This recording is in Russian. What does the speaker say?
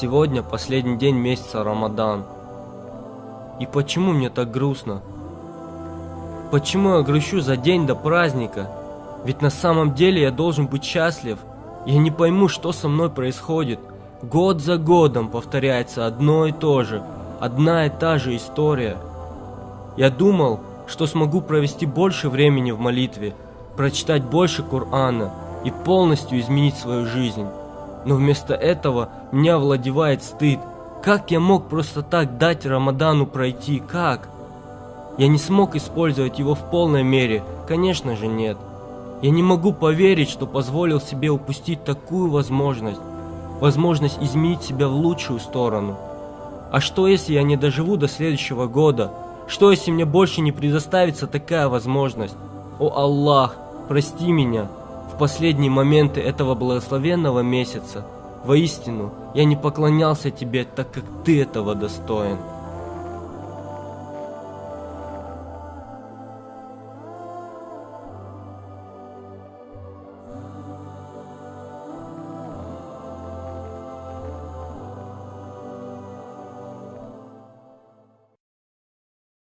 Сегодня последний день месяца Рамадан. И почему мне так грустно? Почему я грущу за день до праздника? Ведь на самом деле я должен быть счастлив. Я не пойму, что со мной происходит. Год за годом повторяется одно и то же, одна и та же история. Я думал, что смогу провести больше времени в молитве, прочитать больше Корана и полностью изменить свою жизнь. Но вместо этого меня овладевает стыд. Как я мог просто так дать Рамадану пройти? Как? Я не смог использовать его в полной мере? Конечно же нет. Я не могу поверить, что позволил себе упустить такую возможность. Возможность изменить себя в лучшую сторону. А что если я не доживу до следующего года? Что если мне больше не предоставится такая возможность? О Аллах, прости меня в последние моменты этого благословенного месяца. Воистину, я не поклонялся тебе так, как ты этого достоин.